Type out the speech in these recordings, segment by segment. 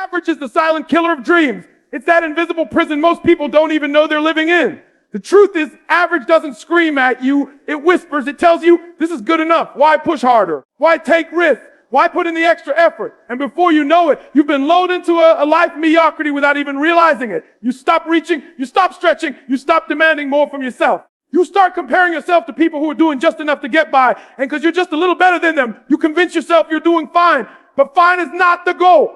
Average is the silent killer of dreams. It's that invisible prison most people don't even know they're living in. The truth is, average doesn't scream at you. It whispers. It tells you, this is good enough. Why push harder? Why take risks? Why put in the extra effort? And before you know it, you've been lulled into a life of mediocrity without even realizing it. You stop reaching, you stop stretching, you stop demanding more from yourself. You start comparing yourself to people who are doing just enough to get by, and because you're just a little better than them, you convince yourself you're doing fine. But fine is not the goal.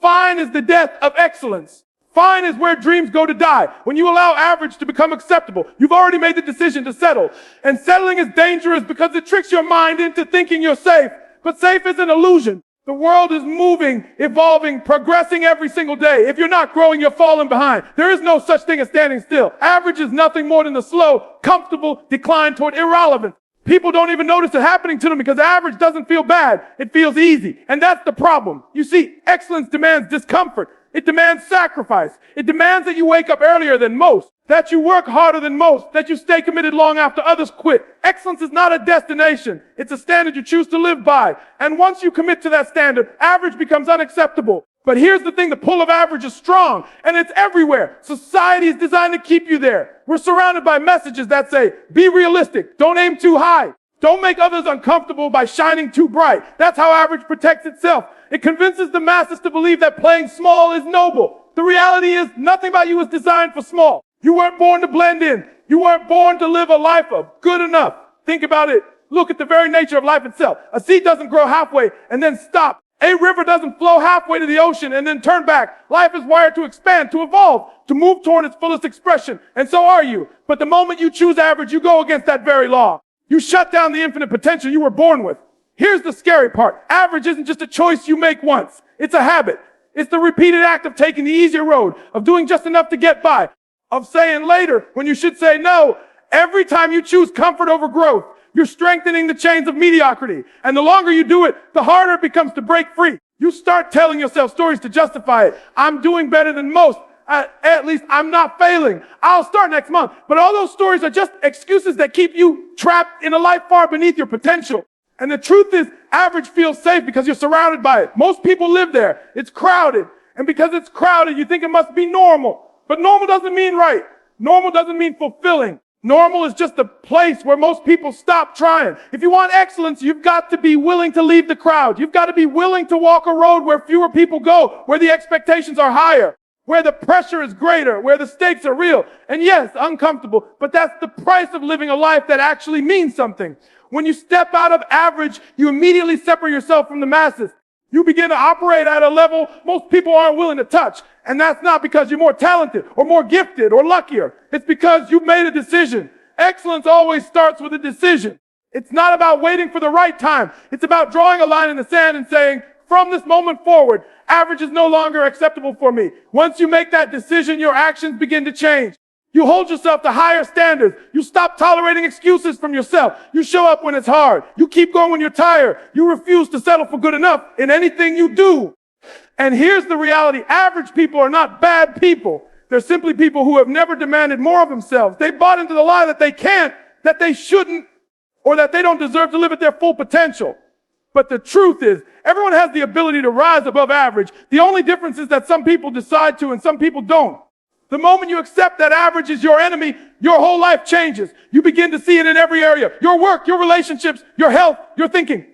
Fine is the death of excellence. Fine is where dreams go to die. When you allow average to become acceptable, you've already made the decision to settle. And settling is dangerous because it tricks your mind into thinking you're safe. But safe is an illusion. The world is moving, evolving, progressing every single day. If you're not growing, you're falling behind. There is no such thing as standing still. Average is nothing more than a slow, comfortable decline toward irrelevance. People don't even notice it happening to them because average doesn't feel bad. It feels easy. And that's the problem. You see, excellence demands discomfort. It demands sacrifice. It demands that you wake up earlier than most, that you work harder than most, that you stay committed long after others quit. Excellence is not a destination. It's a standard you choose to live by. And once you commit to that standard, average becomes unacceptable. But here's the thing, the pull of average is strong, and it's everywhere. Society is designed to keep you there. We're surrounded by messages that say, be realistic, don't aim too high, don't make others uncomfortable by shining too bright. That's how average protects itself. It convinces the masses to believe that playing small is noble. The reality is, nothing about you is designed for small. You weren't born to blend in. You weren't born to live a life of good enough. Think about it. Look at the very nature of life itself. A seed doesn't grow halfway and then stop. A river doesn't flow halfway to the ocean and then turn back. Life is wired to expand, to evolve, to move toward its fullest expression. And so are you. But the moment you choose average, you go against that very law. You shut down the infinite potential you were born with. Here's the scary part. Average isn't just a choice you make once. It's a habit. It's the repeated act of taking the easier road, of doing just enough to get by, of saying later when you should say no. Every time you choose comfort over growth, you're strengthening the chains of mediocrity. And the longer you do it, the harder it becomes to break free. You start telling yourself stories to justify it. I'm doing better than most. At least I'm not failing. I'll start next month. But all those stories are just excuses that keep you trapped in a life far beneath your potential. And the truth is, average feels safe because you're surrounded by it. Most people live there. It's crowded. And because it's crowded, you think it must be normal. But normal doesn't mean right. Normal doesn't mean fulfilling. Normal is just a place where most people stop trying. If you want excellence, you've got to be willing to leave the crowd. You've got to be willing to walk a road where fewer people go, where the expectations are higher, where the pressure is greater, where the stakes are real. And yes, uncomfortable, but that's the price of living a life that actually means something. When you step out of average, you immediately separate yourself from the masses. You begin to operate at a level most people aren't willing to touch. And that's not because you're more talented or more gifted or luckier. It's because you've made a decision. Excellence always starts with a decision. It's not about waiting for the right time. It's about drawing a line in the sand and saying, from this moment forward, average is no longer acceptable for me. Once you make that decision, your actions begin to change. You hold yourself to higher standards. You stop tolerating excuses from yourself. You show up when it's hard. You keep going when you're tired. You refuse to settle for good enough in anything you do. And here's the reality. Average people are not bad people. They're simply people who have never demanded more of themselves. They bought into the lie that they can't, that they shouldn't, or that they don't deserve to live at their full potential. But the truth is, everyone has the ability to rise above average. The only difference is that some people decide to and some people don't. The moment you accept that average is your enemy, your whole life changes. You begin to see it in every area. Your work, your relationships, your health, your thinking.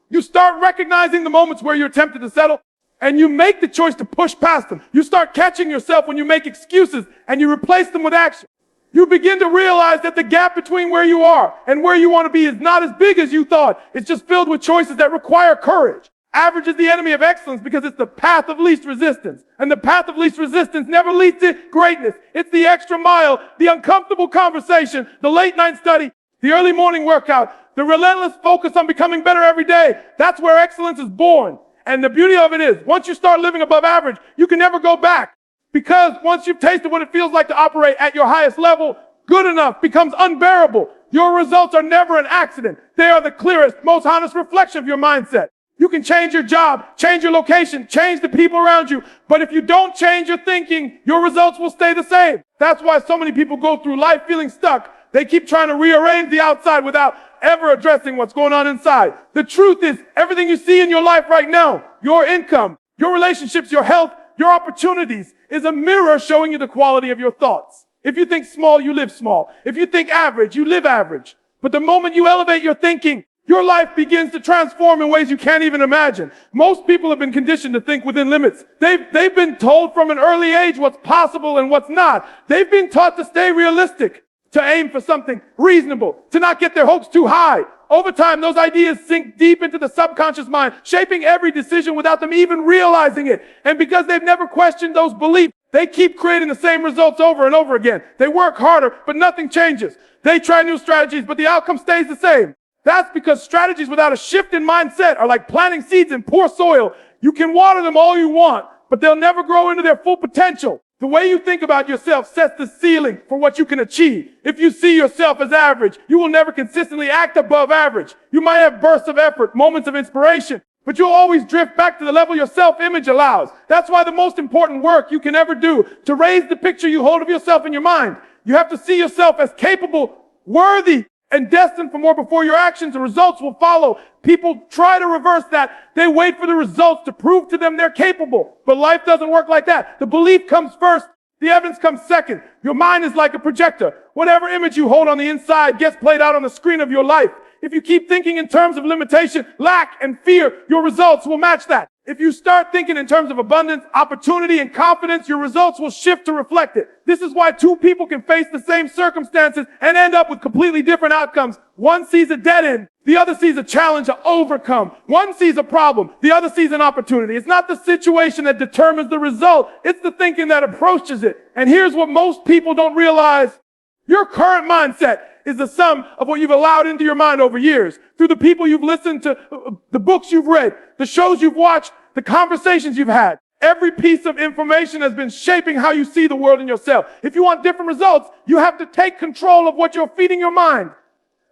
You start recognizing the moments where you're tempted to settle, and you make the choice to push past them. You start catching yourself when you make excuses, and you replace them with action. You begin to realize that the gap between where you are and where you want to be is not as big as you thought. It's just filled with choices that require courage. Average is the enemy of excellence because it's the path of least resistance. And the path of least resistance never leads to greatness. It's the extra mile, the uncomfortable conversation, the late night study, the early morning workout, the relentless focus on becoming better every day. That's where excellence is born. And the beauty of it is, once you start living above average, you can never go back. Because once you've tasted what it feels like to operate at your highest level, good enough becomes unbearable. Your results are never an accident. They are the clearest, most honest reflection of your mindset. You can change your job, change your location, change the people around you. But if you don't change your thinking, your results will stay the same. That's why so many people go through life feeling stuck. They keep trying to rearrange the outside without ever addressing what's going on inside. The truth is, everything you see in your life right now, your income, Your relationships, your health, your opportunities is a mirror showing you the quality of your thoughts. If you think small, you live small. If you think average, you live average. But the moment you elevate your thinking, your life begins to transform in ways you can't even imagine. Most people have been conditioned to think within limits. They've been told from an early age what's possible and what's not. They've been taught to stay realistic, to aim for something reasonable, to not get their hopes too high. Over time, those ideas sink deep into the subconscious mind, shaping every decision without them even realizing it. And because they've never questioned those beliefs, they keep creating the same results over and over again. They work harder, but nothing changes. They try new strategies, but the outcome stays the same. That's because strategies without a shift in mindset are like planting seeds in poor soil. You can water them all you want, but they'll never grow into their full potential. The way you think about yourself sets the ceiling for what you can achieve. If you see yourself as average, you will never consistently act above average. You might have bursts of effort, moments of inspiration, but you'll always drift back to the level your self-image allows. That's why the most important work you can ever do to raise the picture you hold of yourself in your mind. You have to see yourself as capable, worthy, and destined for more before your actions and results will follow. People try to reverse that. They wait for the results to prove to them they're capable. But life doesn't work like that. The belief comes first. The evidence comes second. Your mind is like a projector. Whatever image you hold on the inside gets played out on the screen of your life. If you keep thinking in terms of limitation, lack, and fear, your results will match that. If you start thinking in terms of abundance, opportunity, and confidence, your results will shift to reflect it. This is why two people can face the same circumstances and end up with completely different outcomes. One sees a dead end. The other sees a challenge to overcome. One sees a problem. The other sees an opportunity. It's not the situation that determines the result. It's the thinking that approaches it. And here's what most people don't realize. Your current mindset is the sum of what you've allowed into your mind over years. Through the people you've listened to, the books you've read, the shows you've watched, the conversations you've had. Every piece of information has been shaping how you see the world and yourself. If you want different results, you have to take control of what you're feeding your mind.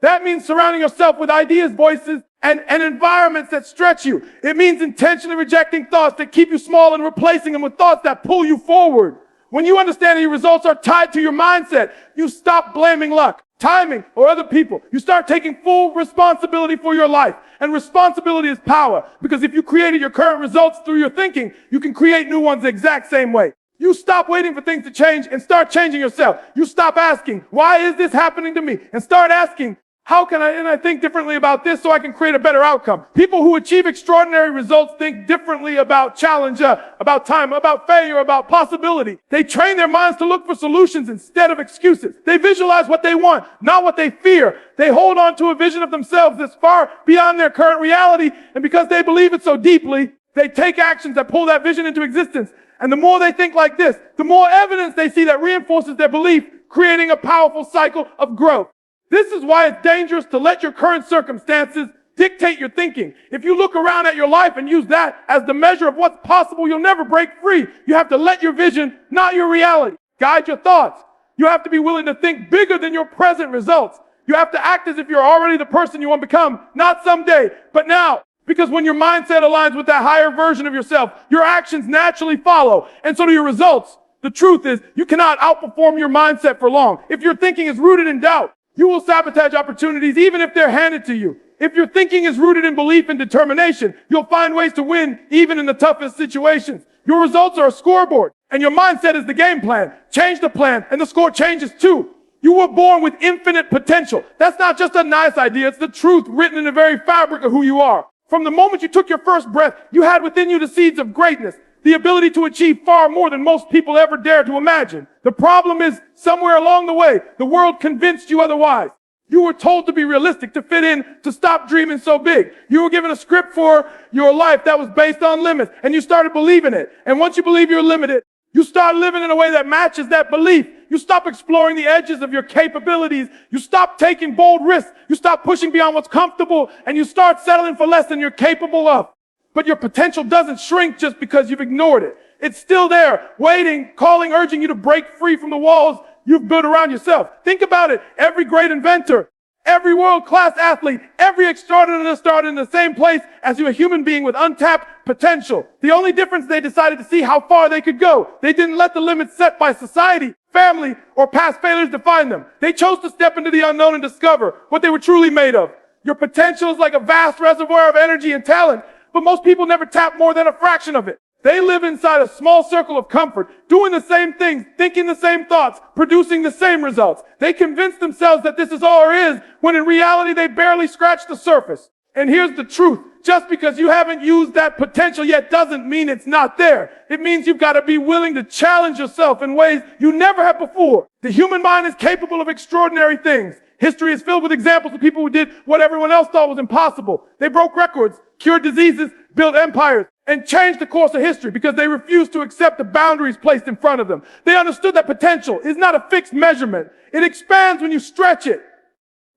That means surrounding yourself with ideas, voices, and environments that stretch you. It means intentionally rejecting thoughts that keep you small and replacing them with thoughts that pull you forward. When you understand that your results are tied to your mindset, you stop blaming luck, timing, or other people. You start taking full responsibility for your life. And responsibility is power. Because if you created your current results through your thinking, you can create new ones the exact same way. You stop waiting for things to change and start changing yourself. You stop asking, why is this happening to me? And start asking, how can I think differently about this so I can create a better outcome? People who achieve extraordinary results think differently about challenge, about time, about failure, about possibility. They train their minds to look for solutions instead of excuses. They visualize what they want, not what they fear. They hold on to a vision of themselves that's far beyond their current reality. And because they believe it so deeply, they take actions that pull that vision into existence. And the more they think like this, the more evidence they see that reinforces their belief, creating a powerful cycle of growth. This is why it's dangerous to let your current circumstances dictate your thinking. If you look around at your life and use that as the measure of what's possible, you'll never break free. You have to let your vision, not your reality, guide your thoughts. You have to be willing to think bigger than your present results. You have to act as if you're already the person you want to become, not someday, but now. Because when your mindset aligns with that higher version of yourself, your actions naturally follow, and so do your results. The truth is, you cannot outperform your mindset for long. If your thinking is rooted in doubt, you will sabotage opportunities even if they're handed to you. If your thinking is rooted in belief and determination, you'll find ways to win even in the toughest situations. Your results are a scoreboard, and your mindset is the game plan. Change the plan, and the score changes too. You were born with infinite potential. That's not just a nice idea. It's the truth written in the very fabric of who you are. From the moment you took your first breath, you had within you the seeds of greatness, the ability to achieve far more than most people ever dare to imagine. The problem is, somewhere along the way, the world convinced you otherwise. You were told to be realistic, to fit in, to stop dreaming so big. You were given a script for your life that was based on limits, and you started believing it. And once you believe you're limited, you start living in a way that matches that belief. You stop exploring the edges of your capabilities. You stop taking bold risks. You stop pushing beyond what's comfortable, and you start settling for less than you're capable of. But your potential doesn't shrink just because you've ignored it. It's still there, waiting, calling, urging you to break free from the walls you've built around yourself. Think about it. Every great inventor, every world-class athlete, every extraordinary started in the same place as you, a human being with untapped potential. The only difference, they decided to see how far they could go. They didn't let the limits set by society, family, or past failures define them. They chose to step into the unknown and discover what they were truly made of. Your potential is like a vast reservoir of energy and talent, but most people never tap more than a fraction of it. They live inside a small circle of comfort, doing the same things, thinking the same thoughts, producing the same results. They convince themselves that this is all there is, when in reality they barely scratch the surface. And here's the truth. Just because you haven't used that potential yet doesn't mean it's not there. It means you've got to be willing to challenge yourself in ways you never have before. The human mind is capable of extraordinary things. History is filled with examples of people who did what everyone else thought was impossible. They broke records, cured diseases, built empires, and changed the course of history because they refused to accept the boundaries placed in front of them. They understood that potential is not a fixed measurement. It expands when you stretch it.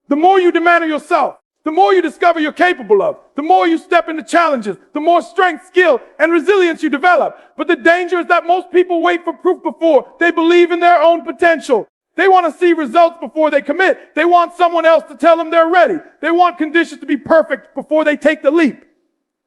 The more you demand of yourself, the more you discover you're capable of, the more you step into challenges, the more strength, skill, and resilience you develop. But the danger is that most people wait for proof before they believe in their own potential. They want to see results before they commit. They want someone else to tell them they're ready. They want conditions to be perfect before they take the leap.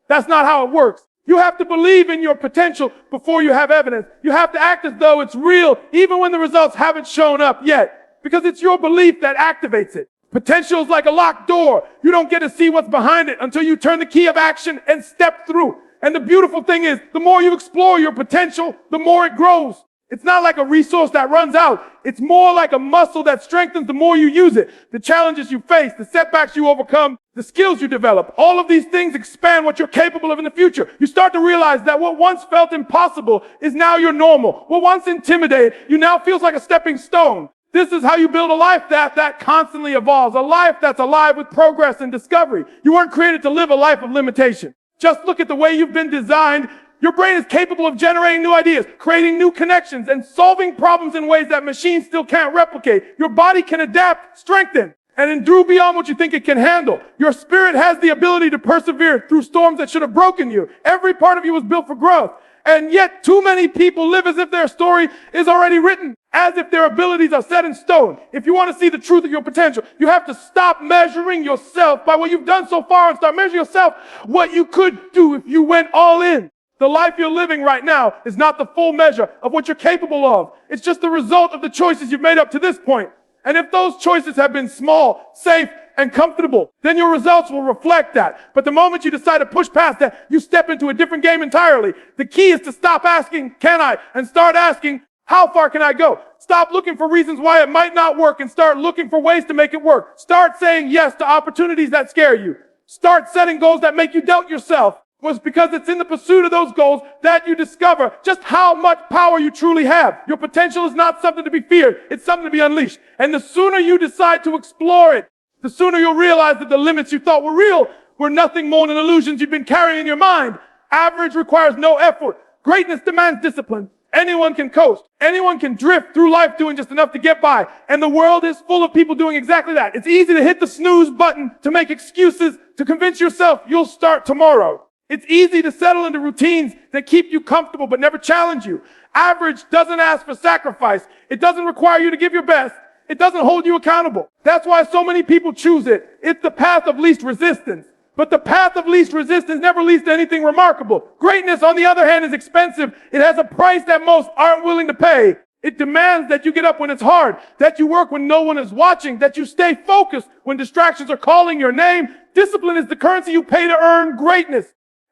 That's not how it works. You have to believe in your potential before you have evidence. You have to act as though it's real, even when the results haven't shown up yet, because it's your belief that activates it. Potential is like a locked door. You don't get to see what's behind it until you turn the key of action and step through. And the beautiful thing is, the more you explore your potential, the more it grows. It's not like a resource that runs out. It's more like a muscle that strengthens the more you use it. The challenges you face, the setbacks you overcome, the skills you develop, all of these things expand what you're capable of in the future. You start to realize that what once felt impossible is now your normal. What once intimidated you now feels like a stepping stone. This is how you build a life that constantly evolves, a life that's alive with progress and discovery. You weren't created to live a life of limitation. Just look at the way you've been designed. Your brain is capable of generating new ideas, creating new connections, and solving problems in ways that machines still can't replicate. Your body can adapt, strengthen, and endure beyond what you think it can handle. Your spirit has the ability to persevere through storms that should have broken you. Every part of you was built for growth. And yet too many people live as if their story is already written, as if their abilities are set in stone. If you want to see the truth of your potential, you have to stop measuring yourself by what you've done so far and start measuring yourself what you could do if you went all in. The life you're living right now is not the full measure of what you're capable of. It's just the result of the choices you've made up to this point. And if those choices have been small, safe, and comfortable, then your results will reflect that. But the moment you decide to push past that, you step into a different game entirely. The key is to stop asking, can I? And start asking, how far can I go? Stop looking for reasons why it might not work and start looking for ways to make it work. Start saying yes to opportunities that scare you. Start setting goals that make you doubt yourself. Was because it's in the pursuit of those goals that you discover just how much power you truly have. Your potential is not something to be feared. It's something to be unleashed. And the sooner you decide to explore it, the sooner you'll realize that the limits you thought were real were nothing more than illusions you've been carrying in your mind. Average requires no effort. Greatness demands discipline. Anyone can coast. Anyone can drift through life doing just enough to get by. And the world is full of people doing exactly that. It's easy to hit the snooze button, to make excuses, to convince yourself you'll start tomorrow. It's easy to settle into routines that keep you comfortable but never challenge you. Average doesn't ask for sacrifice. It doesn't require you to give your best. It doesn't hold you accountable. That's why so many people choose it. It's the path of least resistance. But the path of least resistance never leads to anything remarkable. Greatness, on the other hand, is expensive. It has a price that most aren't willing to pay. It demands that you get up when it's hard, that you work when no one is watching, that you stay focused when distractions are calling your name. Discipline is the currency you pay to earn greatness.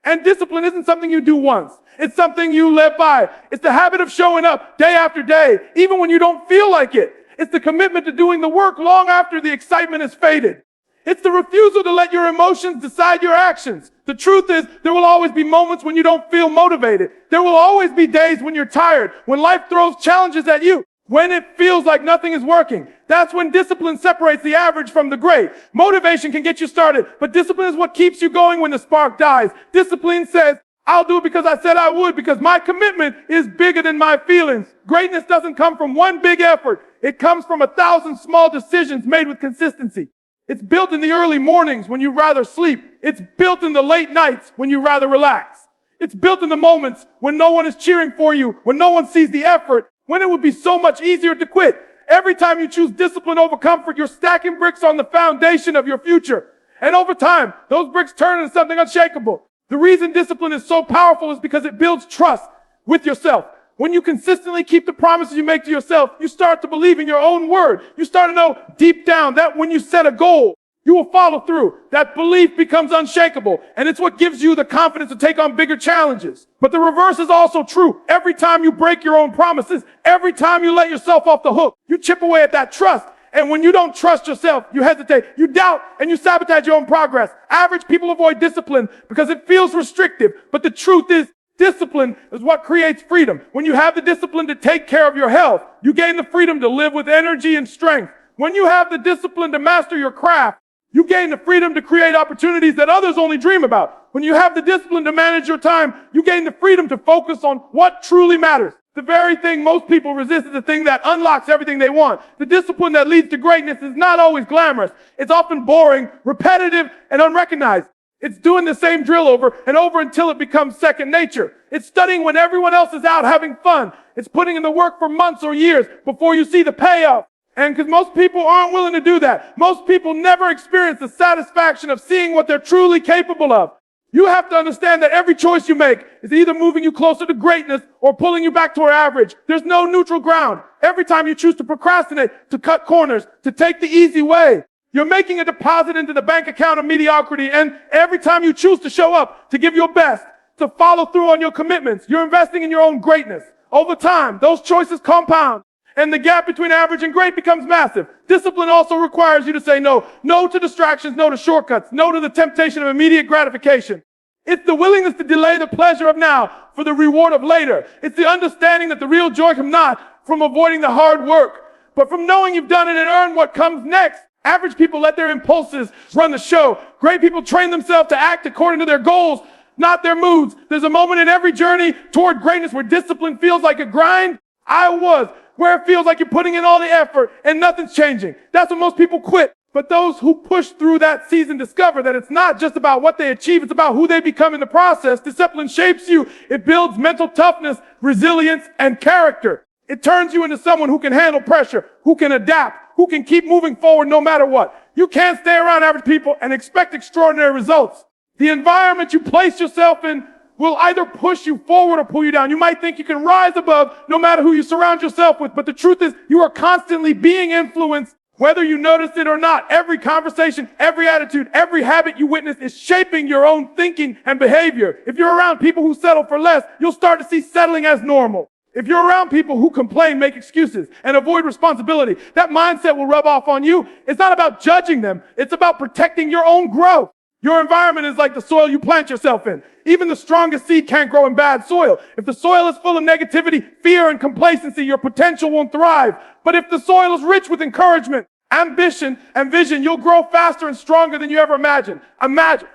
And discipline isn't something you do once. It's something you live by. It's the habit of showing up day after day, even when you don't feel like it. It's the commitment to doing the work long after the excitement has faded. It's the refusal to let your emotions decide your actions. The truth is, there will always be moments when you don't feel motivated. There will always be days when you're tired, when life throws challenges at you, when it feels like nothing is working. That's when discipline separates the average from the great. Motivation can get you started, but discipline is what keeps you going when the spark dies. Discipline says, I'll do it because I said I would, because my commitment is bigger than my feelings. Greatness doesn't come from one big effort. It comes from 1,000 small decisions made with consistency. It's built in the early mornings when you'd rather sleep. It's built in the late nights when you'd rather relax. It's built in the moments when no one is cheering for you, when no one sees the effort, when it would be so much easier to quit. Every time you choose discipline over comfort, you're stacking bricks on the foundation of your future. And over time, those bricks turn into something unshakable. The reason discipline is so powerful is because it builds trust with yourself. When you consistently keep the promises you make to yourself, you start to believe in your own word. You start to know deep down that when you set a goal, You will follow through. That belief becomes unshakable, and it's what gives you the confidence to take on bigger challenges. But the reverse is also true. Every time you break your own promises, every time you let yourself off the hook, you chip away at that trust. And when you don't trust yourself, you hesitate, you doubt, and you sabotage your own progress. Average people avoid discipline because it feels restrictive. But the truth is, discipline is what creates freedom. When you have the discipline to take care of your health, you gain the freedom to live with energy and strength. When you have the discipline to master your craft, you gain the freedom to create opportunities that others only dream about. When you have the discipline to manage your time, you gain the freedom to focus on what truly matters. The very thing most people resist is the thing that unlocks everything they want. The discipline that leads to greatness is not always glamorous. It's often boring, repetitive, and unrecognized. It's doing the same drill over and over until it becomes second nature. It's studying when everyone else is out having fun. It's putting in the work for months or years before you see the payoff. And because most people aren't willing to do that. Most people never experience the satisfaction of seeing what they're truly capable of. You have to understand that every choice you make is either moving you closer to greatness or pulling you back toward average. There's no neutral ground. Every time you choose to procrastinate, to cut corners, to take the easy way, you're making a deposit into the bank account of mediocrity. And every time you choose to show up, to give your best, to follow through on your commitments, you're investing in your own greatness. Over time, those choices compound. And the gap between average and great becomes massive. Discipline also requires you to say no. No to distractions, no to shortcuts, no to the temptation of immediate gratification. It's the willingness to delay the pleasure of now for the reward of later. It's the understanding that the real joy comes not from avoiding the hard work, but from knowing you've done it and earned what comes next. Average people let their impulses run the show. Great people train themselves to act according to their goals, not their moods. There's a moment in every journey toward greatness where discipline feels like a grind. Where it feels like you're putting in all the effort and nothing's changing. That's when most people quit. But those who push through that season discover that it's not just about what they achieve, it's about who they become in the process. Discipline shapes you. It builds mental toughness, resilience, and character. It turns you into someone who can handle pressure, who can adapt, who can keep moving forward no matter what. You can't stay around average people and expect extraordinary results. The environment you place yourself in will either push you forward or pull you down. You might think you can rise above no matter who you surround yourself with, but the truth is you are constantly being influenced, whether you notice it or not. Every conversation, every attitude, every habit you witness is shaping your own thinking and behavior. If you're around people who settle for less, you'll start to see settling as normal. If you're around people who complain, make excuses, and avoid responsibility, that mindset will rub off on you. It's not about judging them. It's about protecting your own growth. Your environment is like the soil you plant yourself in. Even the strongest seed can't grow in bad soil. If the soil is full of negativity, fear, and complacency, your potential won't thrive. But if the soil is rich with encouragement, ambition, and vision, you'll grow faster and stronger than you ever imagined.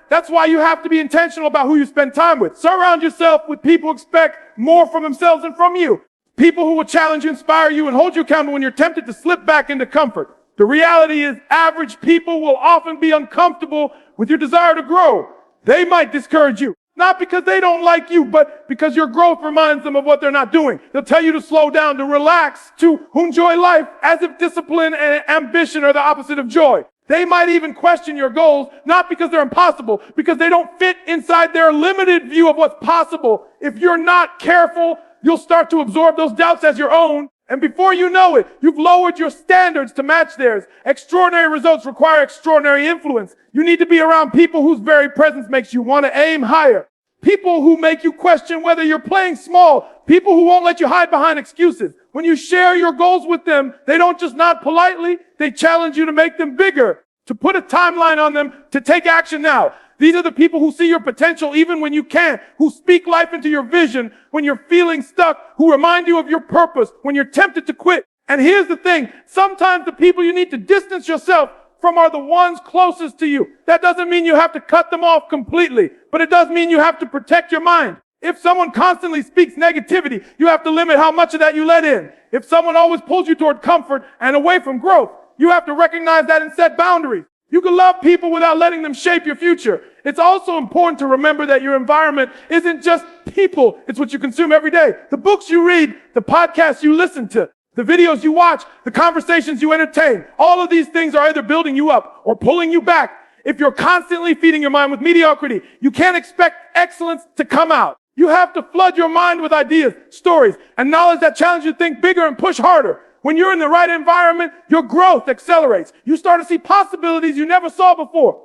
That's why you have to be intentional about who you spend time with. Surround yourself with people who expect more from themselves than from you. People who will challenge you, inspire you, and hold you accountable when you're tempted to slip back into comfort. The reality is average people will often be uncomfortable with your desire to grow. They might discourage you, not because they don't like you, but because your growth reminds them of what they're not doing. They'll tell you to slow down, to relax, to enjoy life, as if discipline and ambition are the opposite of joy. They might even question your goals, not because they're impossible, because they don't fit inside their limited view of what's possible. If you're not careful, you'll start to absorb those doubts as your own. And before you know it, you've lowered your standards to match theirs. Extraordinary results require extraordinary influence. You need to be around people whose very presence makes you want to aim higher. People who make you question whether you're playing small. People who won't let you hide behind excuses. When you share your goals with them, they don't just nod politely, they challenge you to make them bigger, to put a timeline on them, to take action now. These are the people who see your potential even when you can't, who speak life into your vision when you're feeling stuck, who remind you of your purpose when you're tempted to quit. And here's the thing, sometimes the people you need to distance yourself from are the ones closest to you. That doesn't mean you have to cut them off completely, but it does mean you have to protect your mind. If someone constantly speaks negativity, you have to limit how much of that you let in. If someone always pulls you toward comfort and away from growth, you have to recognize that and set boundaries. You can love people without letting them shape your future. It's also important to remember that your environment isn't just people. It's what you consume every day. The books you read, the podcasts you listen to, the videos you watch, the conversations you entertain. All of these things are either building you up or pulling you back. If you're constantly feeding your mind with mediocrity, you can't expect excellence to come out. You have to flood your mind with ideas, stories, and knowledge that challenge you to think bigger and push harder. When you're in the right environment, your growth accelerates. You start to see possibilities you never saw before.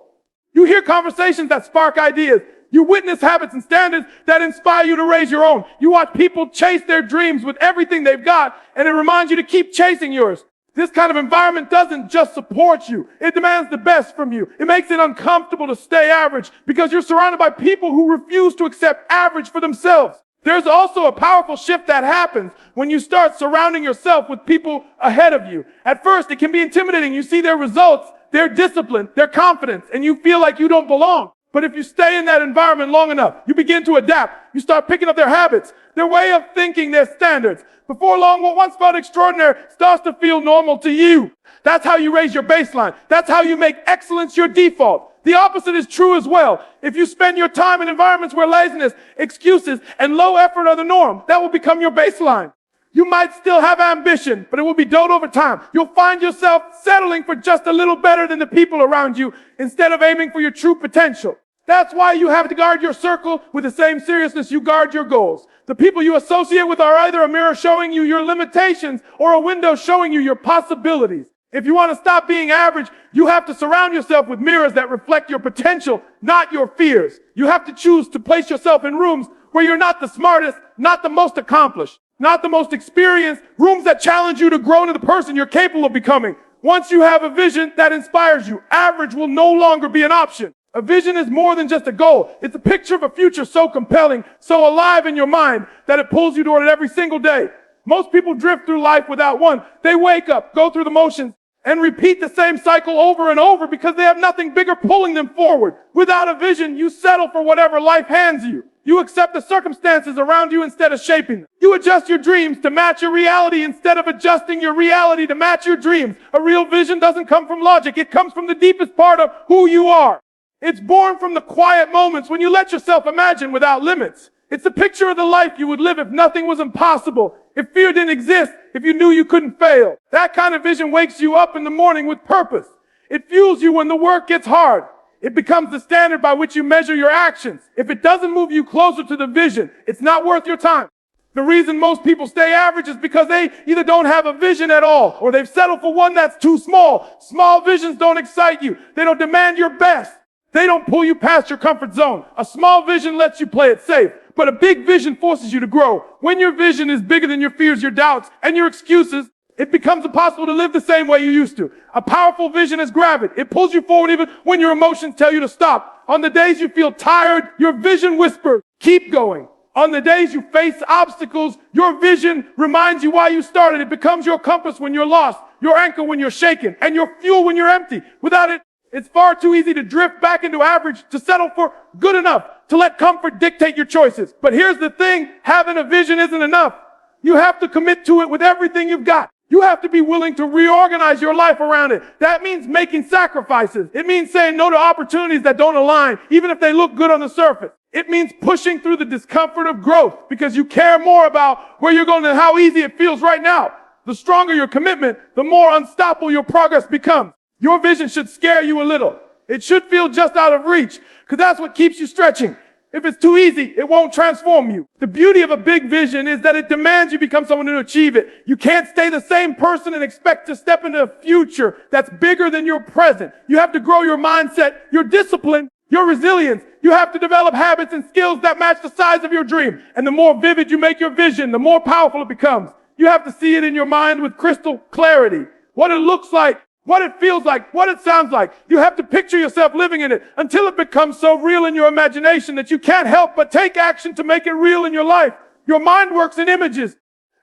You hear conversations that spark ideas. You witness habits and standards that inspire you to raise your own. You watch people chase their dreams with everything they've got, and it reminds you to keep chasing yours. This kind of environment doesn't just support you. It demands the best from you. It makes it uncomfortable to stay average because you're surrounded by people who refuse to accept average for themselves. There's also a powerful shift that happens when you start surrounding yourself with people ahead of you. At first, it can be intimidating. You see their results, their discipline, their confidence, and you feel like you don't belong. But if you stay in that environment long enough, you begin to adapt. You start picking up their habits, their way of thinking, their standards. Before long, what once felt extraordinary starts to feel normal to you. That's how you raise your baseline. That's how you make excellence your default. The opposite is true as well. If you spend your time in environments where laziness, excuses, and low effort are the norm, that will become your baseline. You might still have ambition, but it will be dulled over time. You'll find yourself settling for just a little better than the people around you instead of aiming for your true potential. That's why you have to guard your circle with the same seriousness you guard your goals. The people you associate with are either a mirror showing you your limitations or a window showing you your possibilities. If you want to stop being average, you have to surround yourself with mirrors that reflect your potential, not your fears. You have to choose to place yourself in rooms where you're not the smartest, not the most accomplished, not the most experienced, rooms that challenge you to grow into the person you're capable of becoming. Once you have a vision that inspires you, average will no longer be an option. A vision is more than just a goal. It's a picture of a future so compelling, so alive in your mind that it pulls you toward it every single day. Most people drift through life without one. They wake up, go through the motions, and repeat the same cycle over and over because they have nothing bigger pulling them forward. Without a vision, you settle for whatever life hands you. You accept the circumstances around you instead of shaping them. You adjust your dreams to match your reality instead of adjusting your reality to match your dreams. A real vision doesn't come from logic. It comes from the deepest part of who you are. It's born from the quiet moments when you let yourself imagine without limits. It's a picture of the life you would live if nothing was impossible, if fear didn't exist, if you knew you couldn't fail. That kind of vision wakes you up in the morning with purpose. It fuels you when the work gets hard. It becomes the standard by which you measure your actions. If it doesn't move you closer to the vision, it's not worth your time. The reason most people stay average is because they either don't have a vision at all, or they've settled for one that's too small. Small visions don't excite you. They don't demand your best. They don't pull you past your comfort zone. A small vision lets you play it safe, but a big vision forces you to grow. When your vision is bigger than your fears, your doubts, and your excuses, it becomes impossible to live the same way you used to. A powerful vision is gravity. It pulls you forward even when your emotions tell you to stop. On the days you feel tired, your vision whispers, keep going. On the days you face obstacles, your vision reminds you why you started. It becomes your compass when you're lost, your anchor when you're shaken, and your fuel when you're empty. Without it, it's far too easy to drift back into average, to settle for good enough, to let comfort dictate your choices. But here's the thing, having a vision isn't enough. You have to commit to it with everything you've got. You have to be willing to reorganize your life around it. That means making sacrifices. It means saying no to opportunities that don't align, even if they look good on the surface. It means pushing through the discomfort of growth because you care more about where you're going than how easy it feels right now. The stronger your commitment, the more unstoppable your progress becomes. Your vision should scare you a little. It should feel just out of reach because that's what keeps you stretching. If it's too easy, it won't transform you. The beauty of a big vision is that it demands you become someone to achieve it. You can't stay the same person and expect to step into a future that's bigger than your present. You have to grow your mindset, your discipline, your resilience. You have to develop habits and skills that match the size of your dream. And the more vivid you make your vision, the more powerful it becomes. You have to see it in your mind with crystal clarity. What it looks like, what it feels like, what it sounds like. You have to picture yourself living in it until it becomes so real in your imagination that you can't help but take action to make it real in your life. Your mind works in images.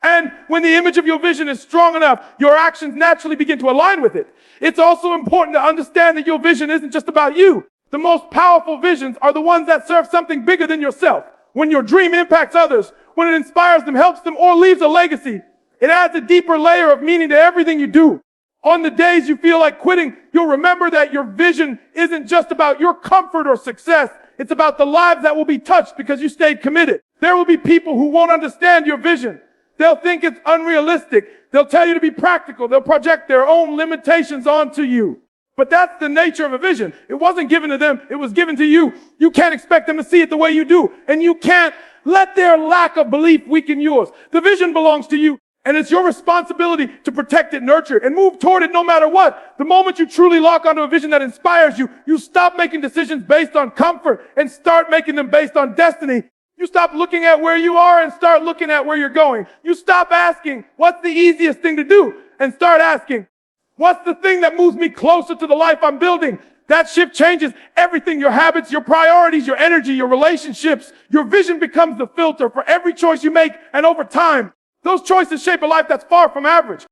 And when the image of your vision is strong enough, your actions naturally begin to align with it. It's also important to understand that your vision isn't just about you. The most powerful visions are the ones that serve something bigger than yourself. When your dream impacts others, when it inspires them, helps them, or leaves a legacy, it adds a deeper layer of meaning to everything you do. On the days you feel like quitting, you'll remember that your vision isn't just about your comfort or success. It's about the lives that will be touched because you stayed committed. There will be people who won't understand your vision. They'll think it's unrealistic. They'll tell you to be practical. They'll project their own limitations onto you. But that's the nature of a vision. It wasn't given to them. It was given to you. You can't expect them to see it the way you do. And you can't let their lack of belief weaken yours. The vision belongs to you. And it's your responsibility to protect it, nurture it, and move toward it no matter what. The moment you truly lock onto a vision that inspires you, you stop making decisions based on comfort and start making them based on destiny. You stop looking at where you are and start looking at where you're going. You stop asking, what's the easiest thing to do? And start asking, what's the thing that moves me closer to the life I'm building? That shift changes everything, your habits, your priorities, your energy, your relationships. Your vision becomes the filter for every choice you make, and over time, those choices shape a life that's far from average.